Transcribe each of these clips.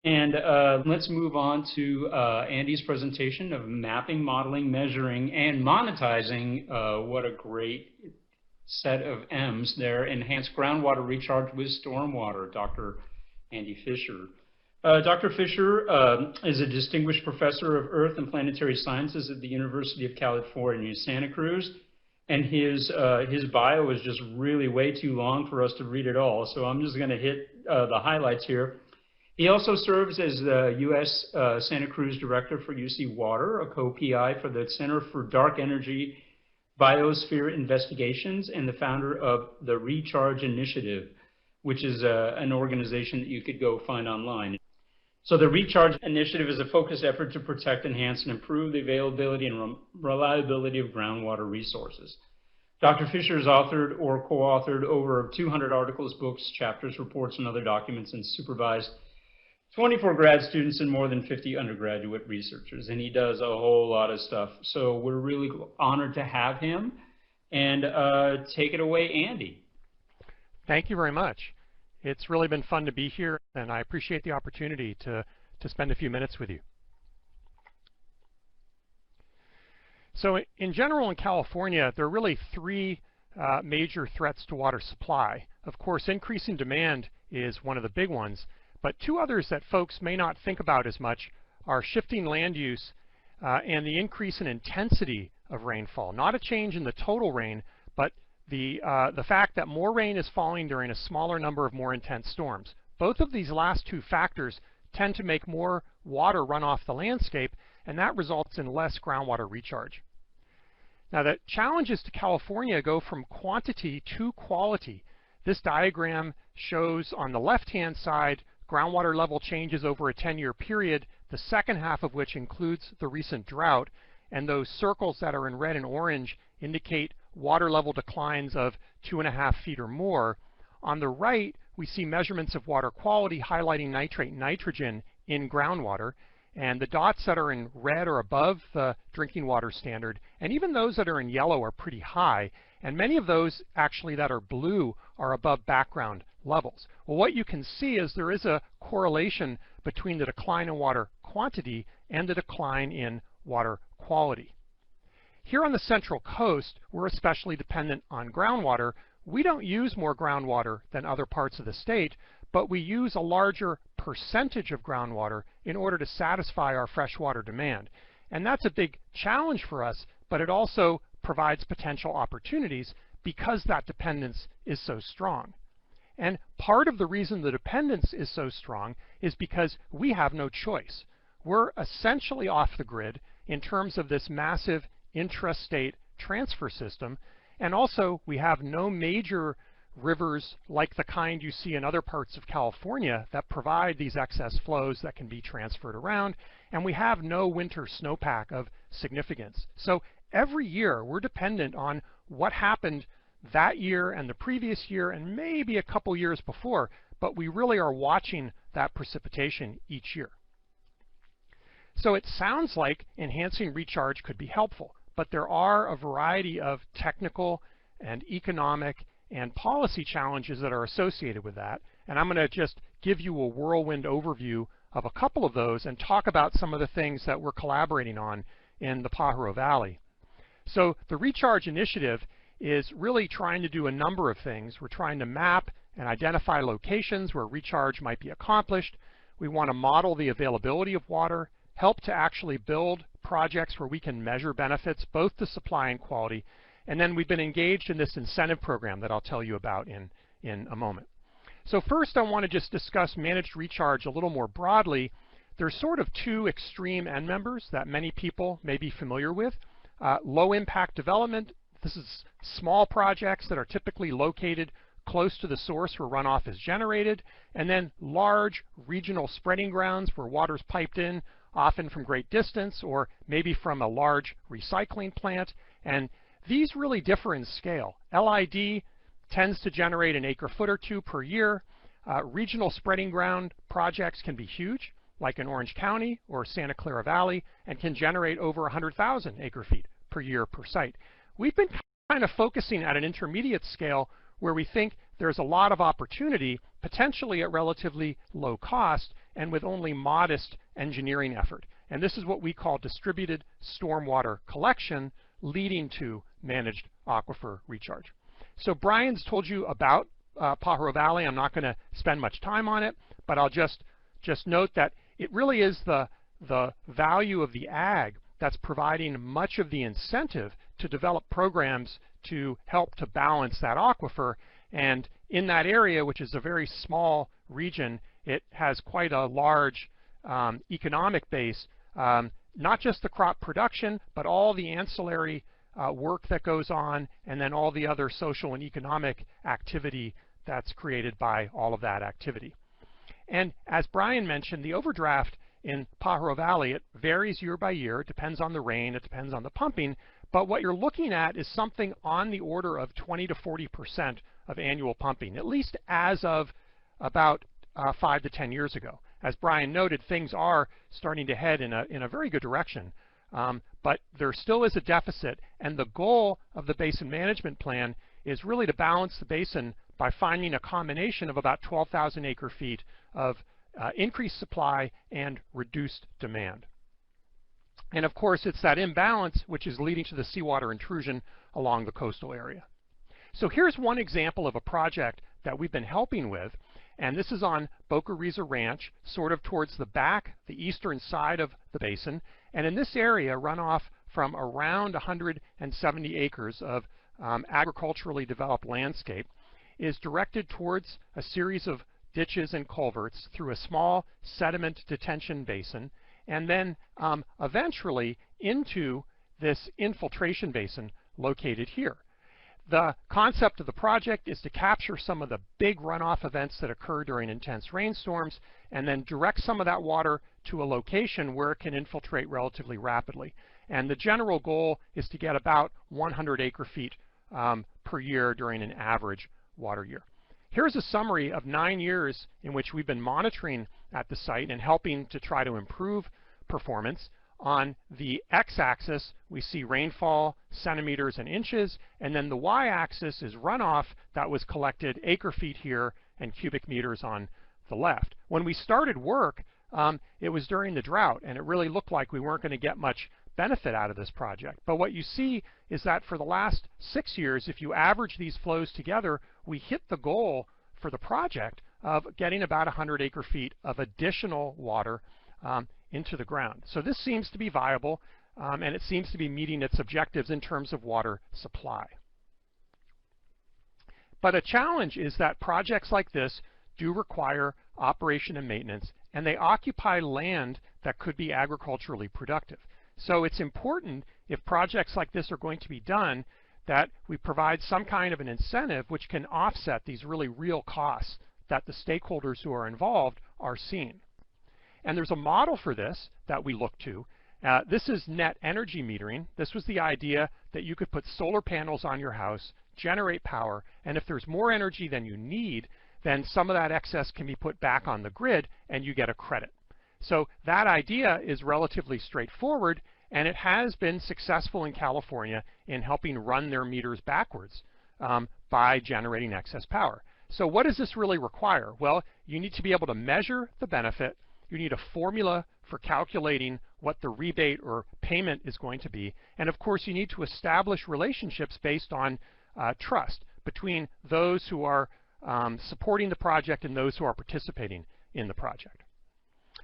And let's move on to Andy's presentation of mapping, modeling, measuring, and monetizing. What a great set of M's there. Enhanced groundwater recharge with stormwater, Dr. Andy Fisher. Dr. Fisher is a distinguished professor of Earth and Planetary Sciences at the University of California, Santa Cruz. And his bio is just really way too long for us to read it all. So I'm just going to hit the highlights here. He also serves as the U.S. Santa Cruz Director for UC Water, a co-PI for the Center for Dark Energy Biosphere Investigations, and the founder of the Recharge Initiative, which is an organization that you could go find online. So the Recharge Initiative is a focused effort to protect, enhance, and improve the availability and reliability of groundwater resources. Dr. Fisher has authored or co-authored over 200 articles, books, chapters, reports, and other documents, and supervised 24 grad students and more than 50 undergraduate researchers, and he does a whole lot of stuff. So we're really honored to have him. And take it away, Andy. Thank you very much. It's really been fun to be here, and I appreciate the opportunity to spend a few minutes with you. So in general in California, there are really three major threats to water supply. Of course, increasing demand is one of the big ones. But two others that folks may not think about as much are shifting land use and the increase in intensity of rainfall. Not a change in the total rain, but the fact that more rain is falling during a smaller number of more intense storms. Both of these last two factors tend to make more water run off the landscape, and that results in less groundwater recharge. Now, the challenges to California go from quantity to quality. This diagram shows on the left-hand side groundwater level changes over a 10-year period, the second half of which includes the recent drought, and those circles that are in red and orange indicate water level declines of 2.5 feet or more. On the right, we see measurements of water quality highlighting nitrate and nitrogen in groundwater, and the dots that are in red are above the drinking water standard, and even those that are in yellow are pretty high, and many of those actually that are blue are above background levels. Well, what you can see is there is a correlation between the decline in water quantity and the decline in water quality. Here on the Central Coast, we're especially dependent on groundwater. We don't use more groundwater than other parts of the state, but we use a larger percentage of groundwater in order to satisfy our freshwater demand. And that's a big challenge for us, but it also provides potential opportunities because that dependence is so strong. And part of the reason the dependence is so strong is because we have no choice. We're essentially off the grid in terms of this massive intrastate transfer system, and also we have no major rivers like the kind you see in other parts of California that provide these excess flows that can be transferred around, and we have no winter snowpack of significance. So every year we're dependent on what happened that year and the previous year and maybe a couple years before, but we really are watching that precipitation each year. So it sounds like enhancing recharge could be helpful, but there are a variety of technical and economic and policy challenges that are associated with that, and I'm going to just give you a whirlwind overview of a couple of those and talk about some of the things that we're collaborating on in the Pajaro Valley. So the Recharge Initiative is really trying to do a number of things. We're trying to map and identify locations where recharge might be accomplished. We want to model the availability of water, help to actually build projects where we can measure benefits, both to supply and quality, and then we've been engaged in this incentive program that I'll tell you about in a moment. So first I want to just discuss managed recharge a little more broadly. There's sort of two extreme end members that many people may be familiar with. Low impact development. This is small projects that are typically located close to the source where runoff is generated, and then large regional spreading grounds where water's piped in, often from great distance or maybe from a large recycling plant. And these really differ in scale. LID tends to generate an acre-foot or two per year. Regional spreading ground projects can be huge, like in Orange County or Santa Clara Valley, and can generate over 100,000 acre-feet per year per site. We've been kind of focusing at an intermediate scale where we think there's a lot of opportunity, potentially at relatively low cost, and with only modest engineering effort. And this is what we call distributed stormwater collection, leading to managed aquifer recharge. So Brian's told you about Pajaro Valley. I'm not going to spend much time on it, but I'll just note that it really is the value of the ag that's providing much of the incentive to develop programs to help to balance that aquifer. And in that area, which is a very small region, it has quite a large economic base, not just the crop production, but all the ancillary work that goes on, and then all the other social and economic activity that's created by all of that activity. And as Brian mentioned, the overdraft in Pajaro Valley, it varies year by year. It depends on the rain, it depends on the pumping, but what you're looking at is something on the order of 20 to 40% of annual pumping, at least as of about 5 to 10 years ago. As Brian noted, things are starting to head in a very good direction, but there still is a deficit, and the goal of the basin management plan is really to balance the basin by finding a combination of about 12,000 acre-feet of increased supply and reduced demand. And of course, it's that imbalance which is leading to the seawater intrusion along the coastal area. So here's one example of a project that we've been helping with, and this is on Boca Risa Ranch, sort of towards the back, the eastern side of the basin. And in this area, runoff from around 170 acres of agriculturally developed landscape is directed towards a series of ditches and culverts through a small sediment detention basin, and then eventually into this infiltration basin located here. The concept of the project is to capture some of the big runoff events that occur during intense rainstorms and then direct some of that water to a location where it can infiltrate relatively rapidly. And the general goal is to get about 100 acre-feet per year during an average water year. Here's a summary of 9 years in which we've been monitoring at the site and helping to try to improve performance. On the x-axis, we see rainfall, centimeters and inches, and then the y-axis is runoff that was collected acre-feet here and cubic meters on the left. When we started work, it was during the drought, and it really looked like we weren't going to get much benefit out of this project. But what you see is that for the last 6 years, if you average these flows together, we hit the goal for the project of getting about 100 acre-feet of additional water into the ground. So this seems to be viable, and it seems to be meeting its objectives in terms of water supply. But a challenge is that projects like this do require operation and maintenance, and they occupy land that could be agriculturally productive. So it's important, if projects like this are going to be done, that we provide some kind of an incentive which can offset these really real costs that the stakeholders who are involved are seeing. And there's a model for this that we look to. This is net energy metering. This was the idea that you could put solar panels on your house, generate power, and if there's more energy than you need, then some of that excess can be put back on the grid and you get a credit. So that idea is relatively straightforward, and it has been successful in California in helping run their meters backwards by generating excess power. So what does this really require? Well, you need to be able to measure the benefit. You need a formula for calculating what the rebate or payment is going to be. And of course, you need to establish relationships based on trust between those who are supporting the project and those who are participating in the project.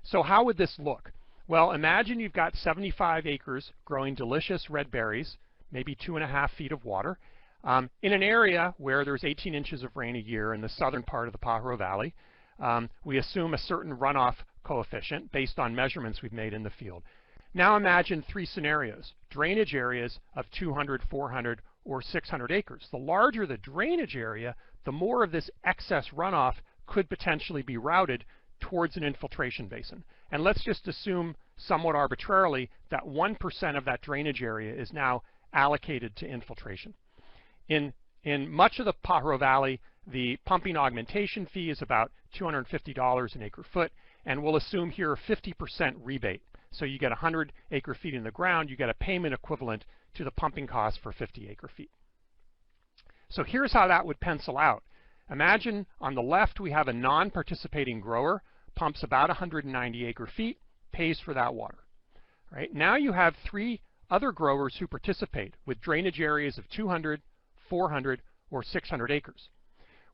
So how would this look? Well, imagine you've got 75 acres growing delicious red berries, maybe 2.5 feet of water, in an area where there's 18 inches of rain a year in the southern part of the Pajaro Valley. We assume a certain runoff coefficient based on measurements we've made in the field. Now imagine 3 scenarios: drainage areas of 200, 400, or 600 acres. The larger the drainage area, the more of this excess runoff could potentially be routed towards an infiltration basin. And let's just assume somewhat arbitrarily that 1% of that drainage area is now allocated to infiltration. In much of the Pajaro Valley, the pumping augmentation fee is about $250 an acre foot, and we'll assume here a 50% rebate. So you get 100 acre feet in the ground, you get a payment equivalent to the pumping cost for 50 acre feet. So here's how that would pencil out. Imagine on the left we have a non-participating grower pumps about 190 acre-feet, pays for that water. Right? Now you have 3 other growers who participate with drainage areas of 200, 400, or 600 acres.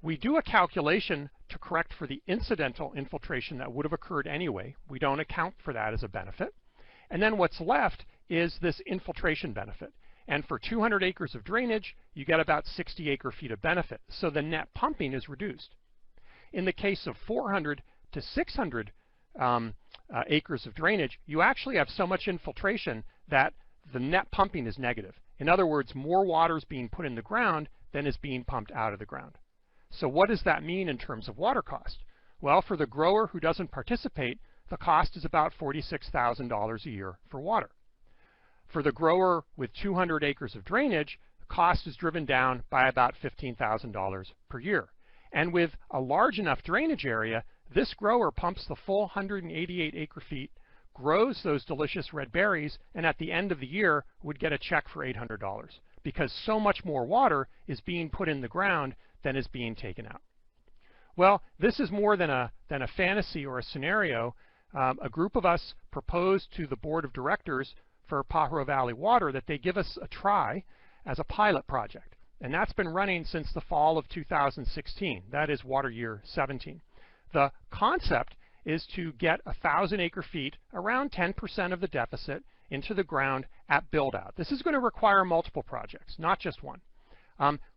We do a calculation to correct for the incidental infiltration that would have occurred anyway. We don't account for that as a benefit. And then what's left is this infiltration benefit. And for 200 acres of drainage, you get about 60 acre-feet of benefit. So the net pumping is reduced. In the case of 400 to 600 acres of drainage, you actually have so much infiltration that the net pumping is negative. In other words, more water is being put in the ground than is being pumped out of the ground. So what does that mean in terms of water cost? Well, for the grower who doesn't participate, the cost is about $46,000 a year for water. For the grower with 200 acres of drainage, the cost is driven down by about $15,000 per year. And with a large enough drainage area, this grower pumps the full 188 acre-feet, grows those delicious red berries, and at the end of the year would get a check for $800 because so much more water is being put in the ground than is being taken out. Well, this is more than a fantasy or a scenario. A group of us proposed to the board of directors for Pajaro Valley Water that they give us a try as a pilot project. And that's been running since the fall of 2016. That is water year 17. The concept is to get 1,000 acre-feet, around 10% of the deficit, into the ground at build-out. This is going to require multiple projects, not just one.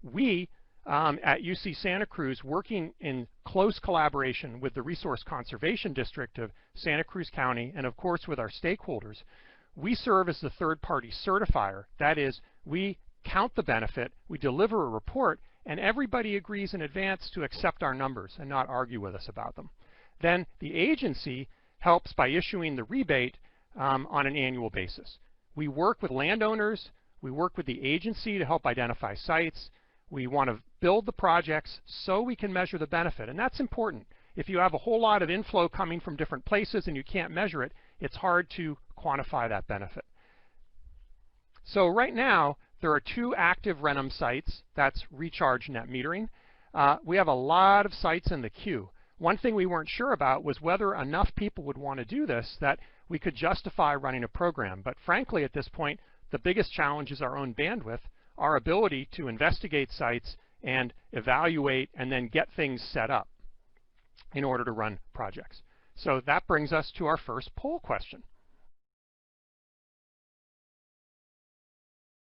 We at UC Santa Cruz, working in close collaboration with the Resource Conservation District of Santa Cruz County, and of course with our stakeholders, we serve as the third-party certifier. That is, we count the benefit, we deliver a report, and everybody agrees in advance to accept our numbers and not argue with us about them. Then the agency helps by issuing the rebate on an annual basis. We work with landowners, we work with the agency to help identify sites. We want to build the projects so we can measure the benefit, and that's important. If you have a whole lot of inflow coming from different places and you can't measure it, it's hard to quantify that benefit. So right now, there are 2 active RENM sites. That's recharge net metering. We have a lot of sites in the queue. One thing we weren't sure about was whether enough people would want to do this that we could justify running a program. But frankly, at this point, the biggest challenge is our own bandwidth, our ability to investigate sites and evaluate and then get things set up in order to run projects. So that brings us to our first poll question.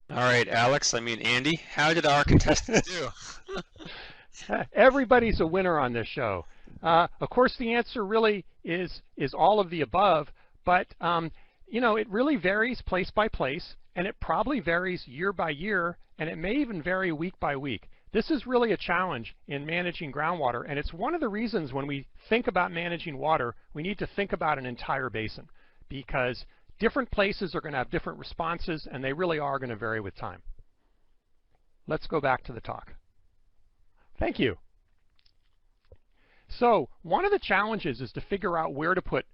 All right, Alex, Andy, how did our contestants do? Everybody's a winner on this show. Of course, the answer really is all of the above, but you know, it really varies place by place, and it probably varies year by year, and it may even vary week by week. This is really a challenge in managing groundwater, and it's one of the reasons when we think about managing water, we need to think about an entire basin, because different places are going to have different responses, and they really are going to vary with time. Let's go back to the talk. Thank you. So one of the challenges is to figure out where to put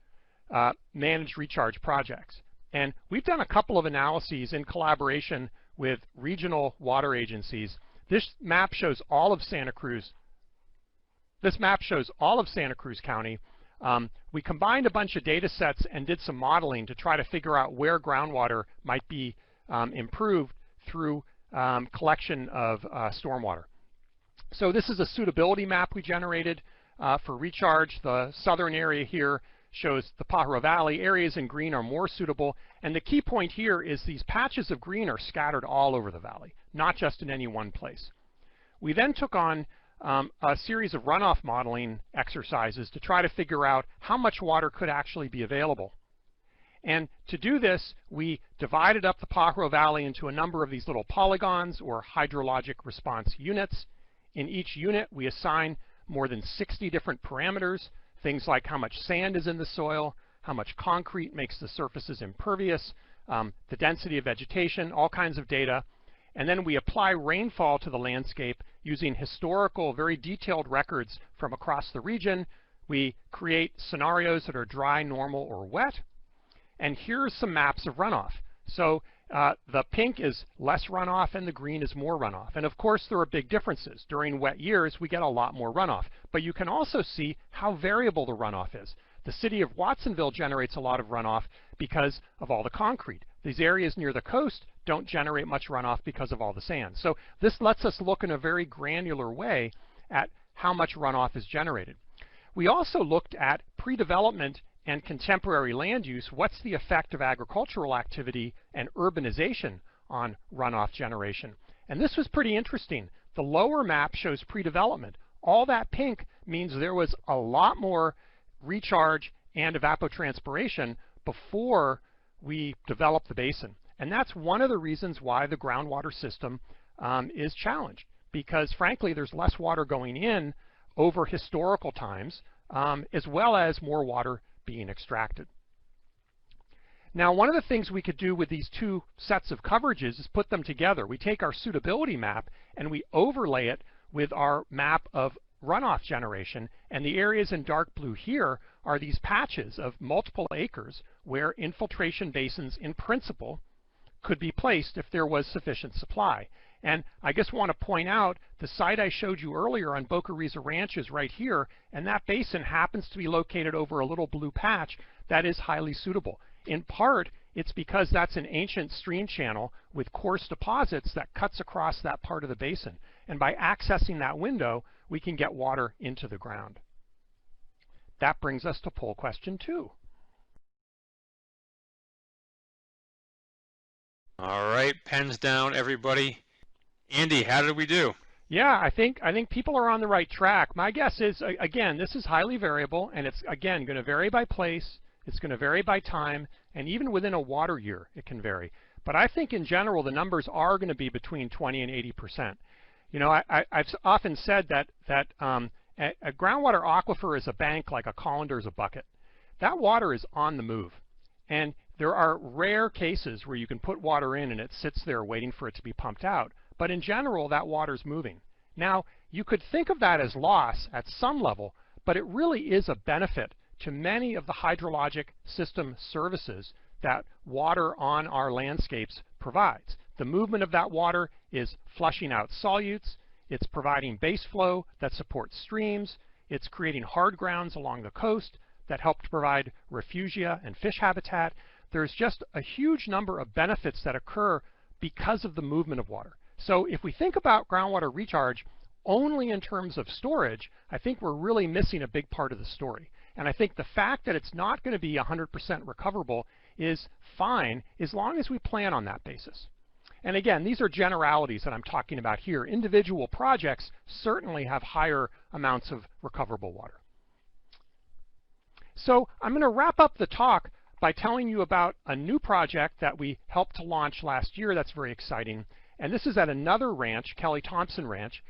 managed recharge projects. And we've done a couple of analyses in collaboration with regional water agencies. This map shows all of Santa Cruz. This map shows all of Santa Cruz County. We combined a bunch of data sets and did some modeling to try to figure out where groundwater might be improved through collection of stormwater. So this is a suitability map we generated for recharge. The southern area here shows the Pajaro Valley. Areas in green are more suitable. And the key point here is these patches of green are scattered all over the valley, not just in any one place. We then took on a series of runoff modeling exercises to try to figure out how much water could actually be available. And to do this, we divided up the Pajaro Valley into a number of these little polygons or hydrologic response units. In each unit, we assign more than 60 different parameters, things like how much sand is in the soil, how much concrete makes the surfaces impervious, the density of vegetation, all kinds of data. And then we apply rainfall to the landscape using historical, very detailed records from across the region. We create scenarios that are dry, normal, or wet. And here's some maps of runoff. So the pink is less runoff and the green is more runoff. And of course, there are big differences. During wet years, we get a lot more runoff. But you can also see how variable the runoff is. The city of Watsonville generates a lot of runoff because of all the concrete. These areas near the coast don't generate much runoff because of all the sand. So this lets us look in a very granular way at how much runoff is generated. We also looked at pre-development and contemporary land use. What's the effect of agricultural activity and urbanization on runoff generation? And this was pretty interesting. The lower map shows pre-development. All that pink means there was a lot more recharge and evapotranspiration before we developed the basin. And that's one of the reasons why the groundwater system is challenged, because frankly there's less water going in over historical times, as well as more water being extracted. Now, one of the things we could do with these two sets of coverages is put them together. We take our suitability map and we overlay it with our map of runoff generation, and the areas in dark blue here are these patches of multiple acres where infiltration basins in principle could be placed if there was sufficient supply. And I just want to point out the site I showed you earlier on Boca Risa Ranch is right here, and that basin happens to be located over a little blue patch that is highly suitable. In part, it's because that's an ancient stream channel with coarse deposits that cuts across that part of the basin. And by accessing that window, we can get water into the ground. That brings us to poll question 2. All right, pens down, everybody. Andy, how did we do? Yeah, I think people are on the right track. My guess is, again, this is highly variable, and it's, again, going to vary by place, it's going to vary by time, and even within a water year, it can vary. But I think in general, the numbers are going to be between 20 and 80%. You know, I've often said that a groundwater aquifer is a bank like a colander is a bucket. That water is on the move. And there are rare cases where you can put water in and it sits there waiting for it to be pumped out. But in general, that water's moving. Now, you could think of that as loss at some level, but it really is a benefit to many of the hydrologic system services that water on our landscapes provides. The movement of that water is flushing out solutes, it's providing base flow that supports streams, it's creating hard grounds along the coast that help to provide refugia and fish habitat. There's just a huge number of benefits that occur because of the movement of water. So if we think about groundwater recharge only in terms of storage, I think we're really missing a big part of the story. And I think the fact that it's not going to be 100% recoverable is fine as long as we plan on that basis. And again, these are generalities that I'm talking about here. Individual projects certainly have higher amounts of recoverable water. So I'm going to wrap up the talk by telling you about a new project that we helped to launch last year that's very exciting. And this is at another ranch, Thompson Ranch.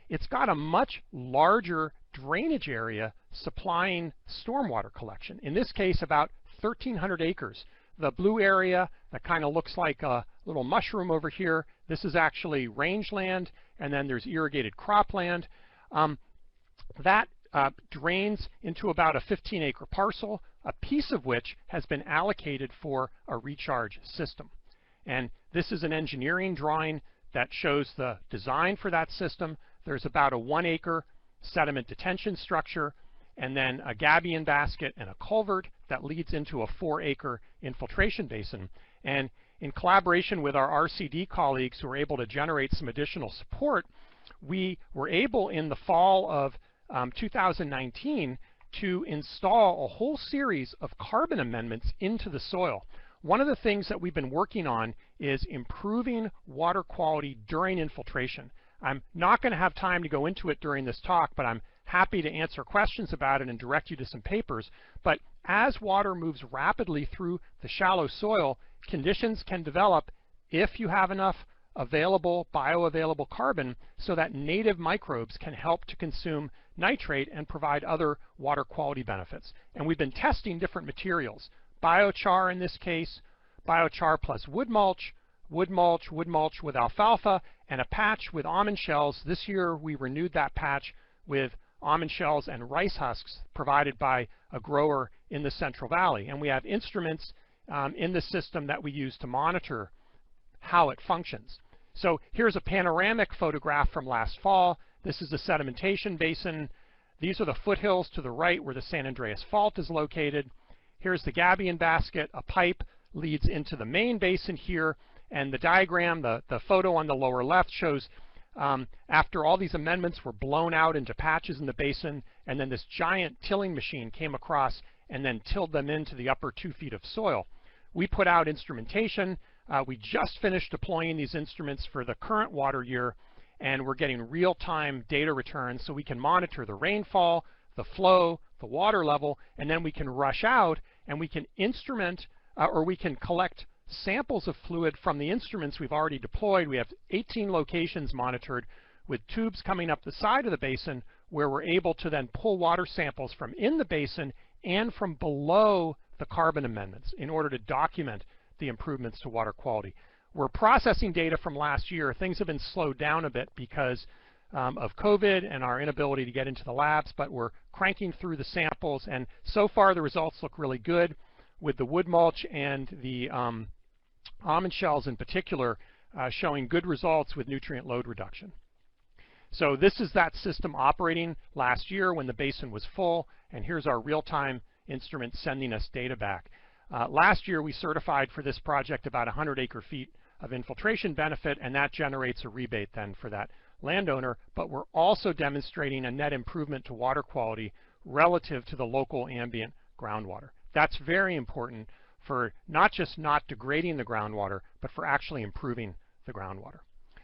It's got a much larger drainage area supplying stormwater collection. In this case, about 1,300 acres. The blue area that kind of looks like a little mushroom over here, this is actually rangeland, and then there's irrigated cropland. That drains into about a 15-acre parcel, a piece of which has been allocated for a recharge system. And this is an engineering drawing that shows the design for that system. There's about a 1-acre sediment detention structure, and then a gabion basket and a culvert that leads into a 4-acre infiltration basin. And in collaboration with our RCD colleagues who were able to generate some additional support, we were able in the fall of 2019 to install a whole series of carbon amendments into the soil. One of the things that we've been working on is improving water quality during infiltration. I'm not going to have time to go into it during this talk, but I'm happy to answer questions about it and direct you to some papers. But as water moves rapidly through the shallow soil, conditions can develop if you have enough bioavailable carbon so that native microbes can help to consume nitrate and provide other water quality benefits. And we've been testing different materials. Biochar in this case, biochar plus wood mulch with alfalfa, and a patch with almond shells. This year we renewed that patch with almond shells and rice husks provided by a grower in the Central Valley. And we have instruments in the system that we use to monitor how it functions. So here's a panoramic photograph from last fall. This is a sedimentation basin. These are the foothills to the right where the San Andreas Fault is located. Here's the gabion basket. A pipe leads into the main basin here, and the diagram, the photo on the lower left shows after all these amendments were blown out into patches in the basin, and then this giant tilling machine came across and then tilled them into the upper 2 feet of soil. We put out instrumentation. We just finished deploying these instruments for the current water year, and we're getting real-time data returns so we can monitor the rainfall, the flow, the water level, and then we can rush out and we can instrument or we can collect samples of fluid from the instruments we've already deployed. We have 18 locations monitored with tubes coming up the side of the basin where we're able to then pull water samples from in the basin and from below the carbon amendments in order to document the improvements to water quality. We're processing data from last year. Things have been slowed down a bit because of COVID and our inability to get into the labs, but we're cranking through the samples, and so far the results look really good, with the wood mulch and the almond shells in particular showing good results with nutrient load reduction. So this is that system operating last year when the basin was full, and here's our real-time instrument sending us data back. Last year we certified for this project about 100 acre-feet of infiltration benefit, and that generates a rebate then for that landowner, but we're also demonstrating a net improvement to water quality relative to the local ambient groundwater. That's very important for not just not degrading the groundwater, but for actually improving the groundwater.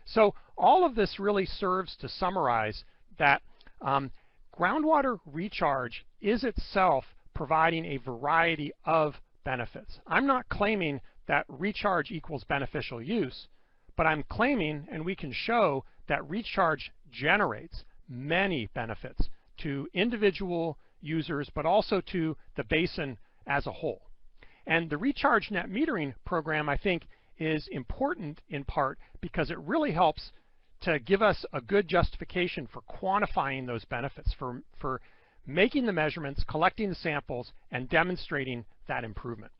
So all of this really serves to summarize that groundwater recharge is itself providing a variety of benefits. I'm not claiming that recharge equals beneficial use, but I'm claiming, and we can show, that recharge generates many benefits to individual users, but also to the basin as a whole. And the recharge net metering program, I think, is important in part because it really helps to give us a good justification for quantifying those benefits, for making the measurements, collecting the samples, and demonstrating that improvement.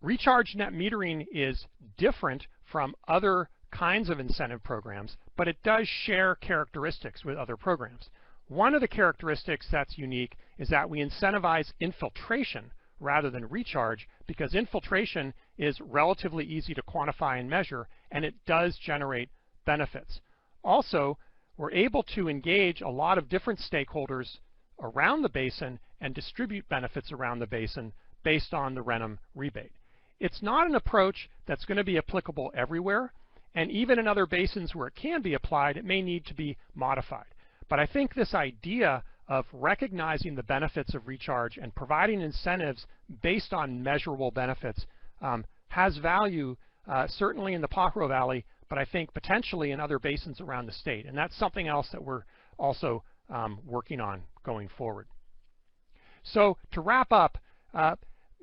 Recharge net metering is different from other kinds of incentive programs, but it does share characteristics with other programs. One of the characteristics that's unique is that we incentivize infiltration rather than recharge, because infiltration is relatively easy to quantify and measure, and it does generate benefits. Also, we're able to engage a lot of different stakeholders around the basin and distribute benefits around the basin based on the Renum rebate. It's not an approach that's going to be applicable everywhere, and even in other basins where it can be applied, it may need to be modified. But I think this idea of recognizing the benefits of recharge and providing incentives based on measurable benefits has value, certainly in the Pajaro Valley, but I think potentially in other basins around the state. And that's something else that we're also working on going forward. So to wrap up,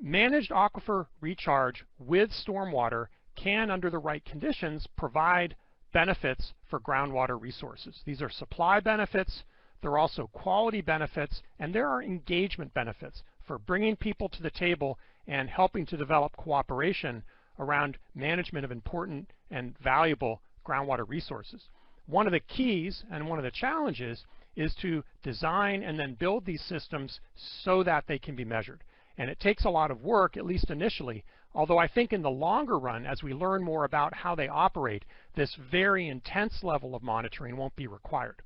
managed aquifer recharge with stormwater can, under the right conditions, provide benefits for groundwater resources. These are supply benefits, there are also quality benefits, and there are engagement benefits for bringing people to the table and helping to develop cooperation around management of important and valuable groundwater resources. One of the keys and one of the challenges is to design and then build these systems so that they can be measured. And it takes a lot of work, at least initially, although I think in the longer run, as we learn more about how they operate, this very intense level of monitoring won't be required.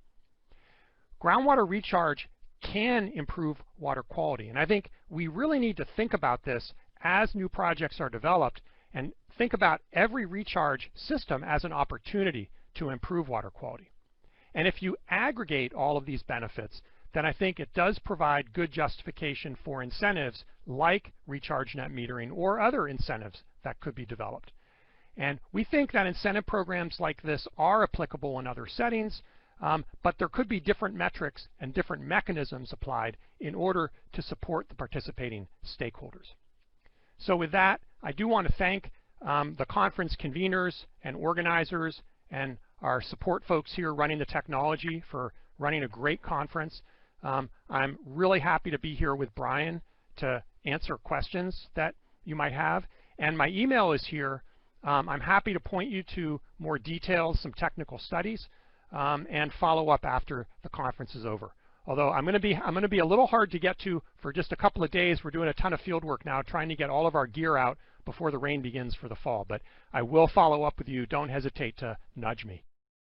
Groundwater recharge can improve water quality, and I think we really need to think about this as new projects are developed and think about every recharge system as an opportunity to improve water quality. And if you aggregate all of these benefits, then I think it does provide good justification for incentives like recharge net metering or other incentives that could be developed. And we think that incentive programs like this are applicable in other settings, but there could be different metrics and different mechanisms applied in order to support the participating stakeholders. So with that, I do want to thank the conference conveners and organizers and our support folks here running the technology for running a great conference. I'm really happy to be here with Brian to answer questions that you might have. And my email is here. I'm happy to point you to more details, some technical studies. and follow up after the conference is over. Although I'm going to be a little hard to get to for just a couple of days. We're doing a ton of field work now, trying to get all of our gear out before the rain begins for the fall. But I will follow up with you. Don't hesitate to nudge me.